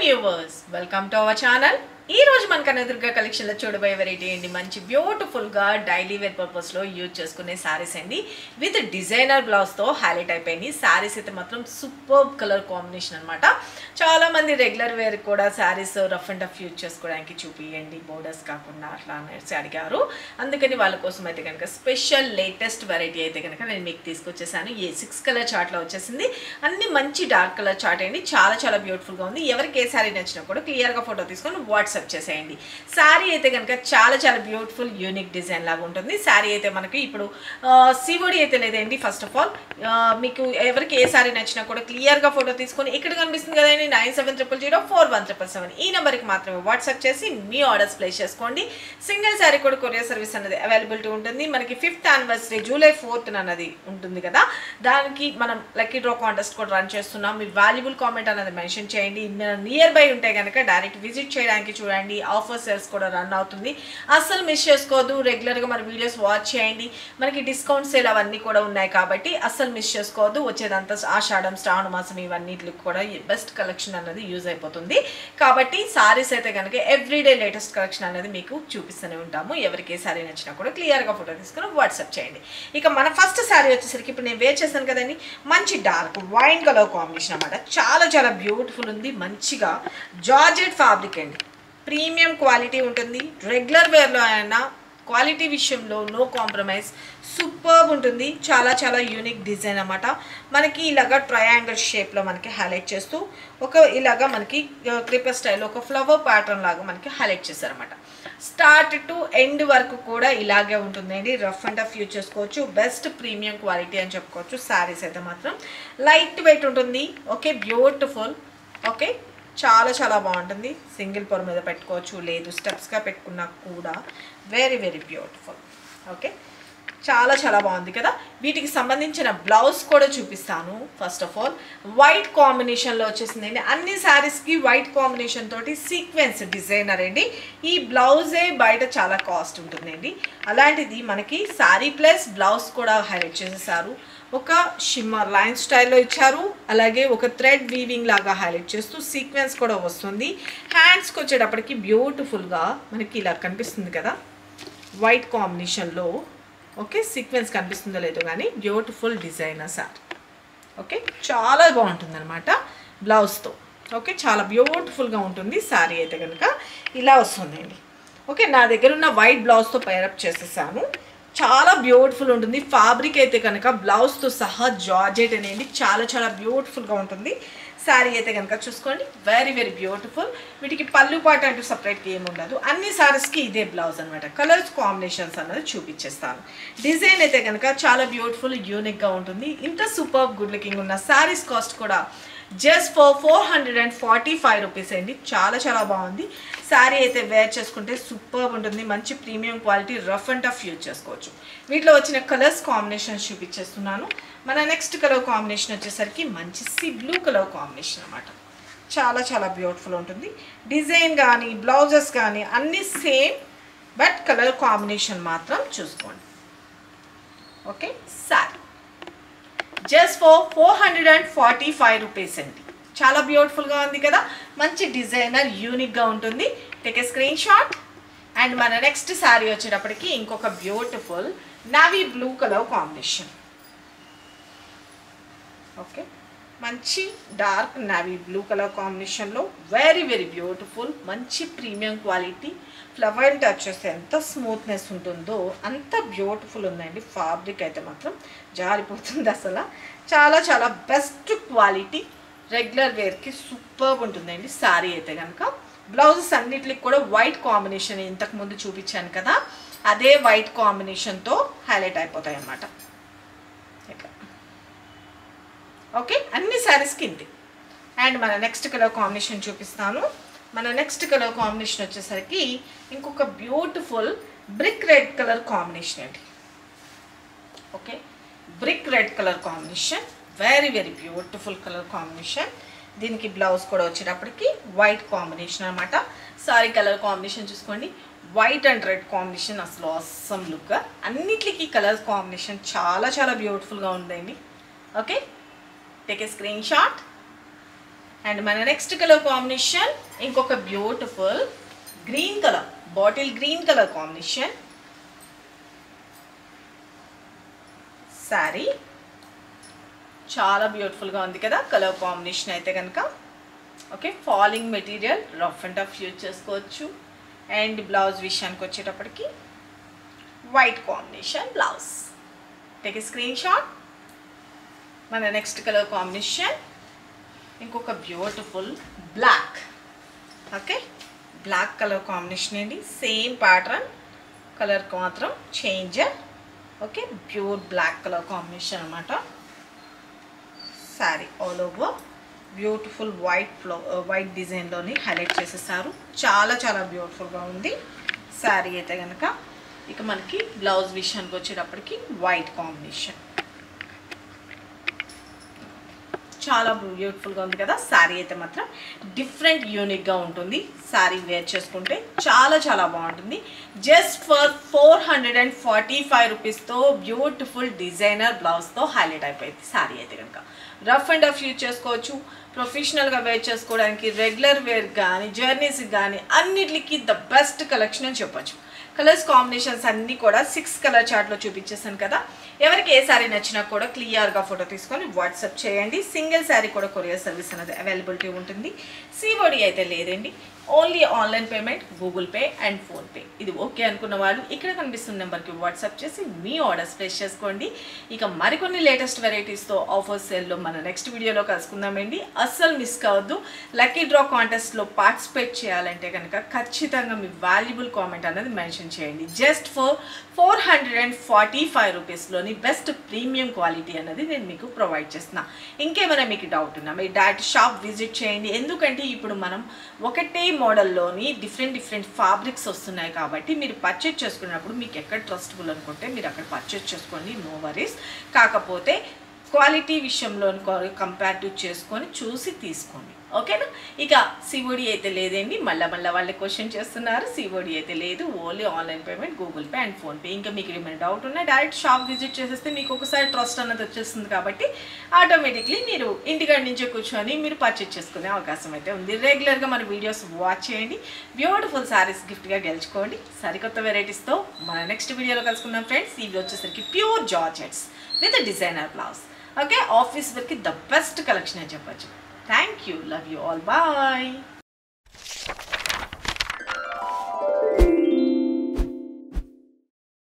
Viewers welcome to our channel. ఈ రోజు మనకు ఎదురుగా కలెక్షన్ లో చూడబోయే వెరైటీ అండి. మంచి బ్యూటిఫుల్ గా డైలీ వేర్ పర్పస్ లో యూజ్ చేసుకునే సారీస్ అండి. విత్ డిజైనర్ బ్లౌజ్ తో హైలైట్ అయిపోయింది. సారీస్ అయితే మాత్రం సూపర్ కలర్ కాంబినేషన్ అన్నమాట. చాలా మంది రెగ్యులర్ వేర్ కూడా saris rough and tough use చేసుకోవడానికి చూపియండి, బోర్డర్స్ కాకుండా అట్లా అనేసి అడిగారు. అందుకని వాళ్ళ కోసం అయితే కనుక స్పెషల్ లేటెస్ట్ వెరైటీ అయితే కనుక నేను మీకు తీసుకొచ్చేసాను. ఏ 6 కలర్ చార్ట్ లో వచ్చేసింది. అన్ని మంచి డార్క్ కలర్ చార్ట్ అండి. చాలా చాలా బ్యూటిఫుల్ గా ఉంది. ఎవరికి ఏ సారీ నచ్చినా కూడా క్లియర్ గా ఫోటో తీసుకొని వాట్సాప్ చేసేయండి. సారీ అయితే కనుక చాలా చాలా బ్యూటిఫుల్ యూనిక్ డిజైన్ లాగా ఉంటుంది. సారీ అయితే మనకి ఇప్పుడు సివోడి అయితే లేదండి. ఫస్ట్ ఆఫ్ ఆల్ మీకు ఎవరికి ఏ సారీ నచ్చినా కూడా క్లియర్ గా ఫోటో తీసుకొని ఇక్కడ కనిపిస్తుంది కదండి 9700041777 ఈ నెంబర్కి మాత్రమే వాట్సాప్ చేసి మీ ఆర్డర్స్ ప్లేస్ చేసుకోండి. సింగిల్ సారీ కూడా కొరియర్ సర్వీస్ అనేది అవైలబిలిటీ ఉంటుంది. మనకి 5th యానివర్సరీ జూలై 4th అన్నది ఉంటుంది కదా, దానికి మనం లక్కీ డ్రా కాంటెస్ట్ కూడా రన్ చేస్తున్నాం. మీ వాల్యుబుల్ కామెంట్ అనేది మెన్షన్ చేయండి. నియర్ బై ఉంటే కనుక డైరెక్ట్ విజిట్ చేయడానికి చూడండి. ఆఫర్ సేల్స్ కూడా రన్ అవుతుంది. అస్సలు మిస్ చేసుకోవద్దు. రెగ్యులర్గా మన వీడియోస్ వాచ్ చేయండి. మనకి డిస్కౌంట్ సేల్ అవన్నీ కూడా ఉన్నాయి కాబట్టి అస్సలు మిస్ చేసుకోవద్దు. వచ్చేదంతా ఆషాఢం, శ్రావణ మాసం ఇవన్నిటికి కూడా బెస్ట్ కలెక్షన్ అనేది యూజ్ అయిపోతుంది. కాబట్టి సారీస్ అయితే కనుక ఎవ్రీడే లేటెస్ట్ కలెక్షన్ అనేది మీకు చూపిస్తూనే ఉంటాము. ఎవరికి ఏ సారీ నచ్చినా కూడా క్లియర్గా ఫోటో తీసుకుని వాట్సాప్ చేయండి. ఇక మన ఫస్ట్ సారీ వచ్చేసరికి ఇప్పుడు నేను వేర్ చేశాను కదండి, మంచి డార్క్ వైన్ కలర్ కాంబినేషన్ అన్నమాట. చాలా చాలా బ్యూటిఫుల్ ఉంది. మంచిగా జార్జెట్ ఫ్యాబ్రిక్ అండి. ప్రీమియం క్వాలిటీ ఉంటుంది. రెగ్యులర్ వేర్లో అయినా క్వాలిటీ విషయంలో నో కాంప్రమైజ్, సూపర్ ఉంటుంది. చాలా చాలా యూనిక్ డిజైన్ అన్నమాట. మనకి ఇలాగా ట్రయాంగిల్ షేప్లో మనకి హైలైట్ చేస్తూ ఇలాగా మనకి క్రిపర్ స్టైల్లో ఒక ఫ్లవర్ ప్యాటర్న్ లాగా మనకి హైలైట్ చేశారన్నమాట. స్టార్ట్ టు ఎండ్ వరకు కూడా ఇలాగే ఉంటుందండి. రఫ్ అండ్ టఫ్ యూజ్ చేసుకోవచ్చు. బెస్ట్ ప్రీమియం క్వాలిటీ అని చెప్పుకోవచ్చు. శారీస్ అయితే మాత్రం లైట్ వెయిట్ ఉంటుంది. Okay, beautiful. ఓకే, చాలా చాలా బాగుంటుంది. సింగిల్ పొర మీద పెట్టుకోవచ్చు, లేదు స్టెప్స్గా పెట్టుకున్నా కూడా వెరీ వెరీ బ్యూటిఫుల్. ఓకే, చాలా చాలా బాగుంది కదా. వీటికి సంబంధించిన బ్లౌజ్ కూడా చూపిస్తాను. ఫస్ట్ ఆఫ్ ఆల్ వైట్ కాంబినేషన్లో వచ్చేసిందండి. అన్ని శారీస్కి వైట్ కాంబినేషన్ తోటి సీక్వెన్స్ డిజైనర్ అండి. ఈ బ్లౌజే బయట చాలా కాస్ట్ ఉంటుందండి. అలాంటిది మనకి శారీ ప్లస్ బ్లౌజ్ కూడా హైలైట్ చేసేసారు. ఒక షిమ్మర్ లైన్ స్టైల్లో ఇచ్చారు. అలాగే ఒక థ్రెడ్ వీవింగ్ లాగా హైలైట్ చేస్తూ సీక్వెన్స్ కూడా వస్తుంది. హ్యాండ్స్కి వచ్చేటప్పటికి బ్యూటిఫుల్గా మనకి ఇలా కనిపిస్తుంది కదా వైట్ కాంబినేషన్లో. ఓకే, సీక్వెన్స్ కనిపిస్తుందో లేదో కానీ బ్యూటిఫుల్ డిజైనర్ సార్. ఓకే, చాలా బాగుంటుంది అనమాట బ్లౌజ్తో. ఓకే, చాలా బ్యూటిఫుల్గా ఉంటుంది. శారీ అయితే కనుక ఇలా వస్తుందండి. ఓకే, నా దగ్గర ఉన్న వైట్ బ్లౌజ్తో పైరప్ చేసేసాను. చాలా బ్యూటిఫుల్ ఉంటుంది. ఫ్యాబ్రిక్ అయితే కనుక బ్లౌజ్తో సహా జార్జెట్ అనేది చాలా చాలా బ్యూటిఫుల్గా ఉంటుంది. శారీ అయితే కనుక చూసుకోండి, వెరీ వెరీ బ్యూటిఫుల్. వీటికి పళ్ళు పాట అంటూ సపరేట్గా ఏమి ఉండదు. అన్ని శారీస్కి ఇదే బ్లౌజ్ అనమాట. కలర్స్ కాంబినేషన్స్ అన్నది చూపించేస్తాను. డిజైన్ అయితే కనుక చాలా బ్యూటిఫుల్ యూనిక్గా ఉంటుంది. ఇంత సూపర్ గుడ్ లుకింగ్ ఉన్న శారీస్ కాస్ట్ కూడా జస్ట్ ఫర్ 445 రూపీస్ అండి. చాలా చాలా బాగుంది. శారీ అయితే వేర్ చేసుకుంటే సూపర్ ఉంటుంది. మంచి premium quality, rough and tough use చేసుకోవచ్చు. వీటిలో వచ్చిన కలర్స్ కాంబినేషన్స్ చూపించేస్తున్నాను. మన నెక్స్ట్ కలర్ కాంబినేషన్ వచ్చేసరికి మంచి సీ బ్లూ కలర్ కాంబినేషన్ అన్నమాట. చాలా చాలా బ్యూటిఫుల్ ఉంటుంది. డిజైన్ కానీ బ్లౌజెస్ కానీ అన్నీ సేమ్, బట్ కలర్ కాంబినేషన్ మాత్రం చూసుకోండి. Okay, sari just for 445 rupees అండి. చాలా బ్యూటిఫుల్గా ఉంది కదా. మంచి డిజైనర్ యూనిక్గా ఉంటుంది. Take a screenshot. And మన నెక్స్ట్ శారీ వచ్చేటప్పటికి ఇంకొక beautiful navy blue colour combination. Okay, మంచి డార్క్ నావీ బ్లూ కలర్ కాంబినేషన్లో వెరీ వెరీ బ్యూటిఫుల్. మంచి ప్రీమియం క్వాలిటీ. ఫ్లవర్ టచ్ చేస్తే ఎంత స్మూత్నెస్ ఉంటుందో అంత బ్యూటిఫుల్ ఉందండి. ఫ్యాబ్రిక్ అయితే మాత్రం జారిపోతుంది అసలు. చాలా చాలా బెస్ట్ క్వాలిటీ. రెగ్యులర్ వేర్కి సూపర్ ఉంటుందండి. శారీ అయితే కనుక బ్లౌజెస్ అన్నిటికి కూడా వైట్ కాంబినేషన్ ఇంతకుముందు చూపించాను కదా, అదే వైట్ కాంబినేషన్తో హైలైట్ అయిపోతాయి అన్నమాట. ఓకే, అన్ని శారీస్కి ఇంతే. అండ్ మన నెక్స్ట్ కలర్ కాంబినేషన్ చూపిస్తాను. మన నెక్స్ట్ కలర్ కాంబినేషన్ వచ్చేసరికి ఇంకొక beautiful brick red colour combination అండి. Okay, brick red colour combination, very very beautiful colour combination. దీనికి బ్లౌజ్ కూడా వచ్చేటప్పటికి వైట్ కాంబినేషన్ అనమాట. సారీ కలర్ కాంబినేషన్ చూసుకోండి, వైట్ అండ్ రెడ్ కాంబినేషన్ అసలు ఆసమ్ లుక్. అన్నిటికీ కలర్ కాంబినేషన్ చాలా చాలా బ్యూటిఫుల్గా ఉందండి. Okay, take a screenshot. And మన నెక్స్ట్ కలర్ కాంబినేషన్ ఇంకొక beautiful green colour, bottle green colour combination sari. చాలా బ్యూటిఫుల్గా ఉంది కదా కలర్ కాంబినేషన్ అయితే కనుక. Okay, falling material, rough and tough use చేసుకోవచ్చు. అండ్ బ్లౌజ్ విషయానికి వచ్చేటప్పటికి white combination blouse. Take a screenshot. మన నెక్స్ట్ కలర్ కాంబినేషన్ ఇంకొక beautiful black. Okay, black colour combination అండి. సేమ్ ప్యాటర్న్, కలర్కి మాత్రం change. Okay, pure black colour combination అనమాట. Sari all over beautiful white డిజైన్లోని హైలైట్ చేసేసారు. చాలా చాలా బ్యూటిఫుల్గా ఉంది శారీ అయితే కనుక. ఇక మనకి బ్లౌజ్ విషయానికి వచ్చేటప్పటికి వైట్ కాంబినేషన్. చాలా బ్యూటిఫుల్గా ఉంది కదా శారీ అయితే మాత్రం. డిఫరెంట్ యూనిక్గా ఉంటుంది శారీ వేర్ చేసుకుంటే. చాలా చాలా బాగుంటుంది. జస్ట్ ఫర్ 445 రూపీస్తో బ్యూటిఫుల్ డిజైనర్ బ్లౌజ్తో హైలైట్ అయిపోయింది శారీ అయితే కనుక. రఫ్ అండ్ రఫ్ యూజ్ చేసుకోవచ్చు, ప్రొఫెషనల్గా వేర్ చేసుకోవడానికి, రెగ్యులర్ వేర్ కానీ జర్నీస్కి కానీ అన్నిటికి ద బెస్ట్ కలెక్షన్ అని చెప్పొచ్చు. కలర్స్ కాంబినేషన్స్ అన్నీ కూడా 6 కలర్ చార్ట్లో చూపించేసాను కదా. ఎవరికి ఏ శారీ నచ్చినా కూడా క్లియర్గా ఫోటో తీసుకొని వాట్సాప్ చేయండి. సింగిల్ శారీ కూడా కొరియర్ సర్వీస్ అనేది అవైలబిలిటీ ఉంటుంది. సిఓడి అయితే లేదండి, only online payment, Google pay and PhonePe. ఇది ఓకే అనుకున్న వాళ్ళు ఇక్కడ కనిపిస్తున్న నెంబర్కి వాట్సాప్ చేసి మీ ఆర్డర్స్ ప్లేస్ చేసుకోండి. ఇక మరికొన్ని లేటెస్ట్ వెరైటీస్తో ఆఫర్ సేల్లో మన నెక్స్ట్ వీడియోలో కలుసుకుందామండి. అస్సలు మిస్ కావద్దు. లక్కీ డ్రా కాంటెస్ట్లో పార్టిసిపేట్ చేయాలంటే కనుక ఖచ్చితంగా మీ వాల్యుబుల్ కామెంట్ అనేది మెన్షన్ చేయండి. జస్ట్ ఫర్ 445 రూపీస్లోని బెస్ట్ ప్రీమియం క్వాలిటీ అనేది నేను మీకు ప్రొవైడ్ చేస్తున్నా. ఇంకేమైనా మీకు డౌట్ ఉన్నా మీరు డైరెక్ట్ షాప్ విజిట్ చేయండి. ఎందుకంటే ఇప్పుడు మనం ఒకటే మోడల్లోని డిఫరెంట్ ఫ్యాబ్రిక్స్ వస్తున్నాయి కాబట్టి మీరు పర్చేజ్ చేసుకున్నప్పుడు మీకు ఎక్కడ ట్రస్టబుల్ అనుకుంటే మీరు అక్కడ పర్చేజ్ చేసుకోండి, నో వరీస్. కాకపోతే క్వాలిటీ విషయంలో కంపేరిటివ్ చేసుకొని చూసి తీసుకోండి, ఓకేనా. ఇక సిఓడి అయితే లేదండి, మళ్ళీ వాళ్ళే క్వశ్చన్ చేస్తున్నారు. సిఓడి అయితే లేదు, only online payment, Google pay and PhonePe. ఇంకా మీకు ఏమైనా డౌట్ ఉన్నా డైరెక్ట్ షాప్ విజిట్ చేసేస్తే మీకు ఒకసారి ట్రస్ట్ అన్నది వచ్చేస్తుంది కాబట్టి ఆటోమేటిక్లీ మీరు ఇంటికాడి నుంచే కూర్చొని మీరు పర్చేజ్ చేసుకునే అవకాశం అయితే ఉంది. రెగ్యులర్గా మన వీడియోస్ వాచ్ చేయండి, బ్యూటిఫుల్ శారీస్ గిఫ్ట్గా గెలుచుకోండి. సరికొత్త వెరైటీస్తో మన నెక్స్ట్ వీడియోలో కలుసుకుందాం ఫ్రెండ్స్. ఇవి వచ్చేసరికి pure georgettes with designer blouse. Okay, office వర్క్కి ద బెస్ట్ కలెక్షన్ అని చెప్పచ్చు. Thank you. Love you all. Bye.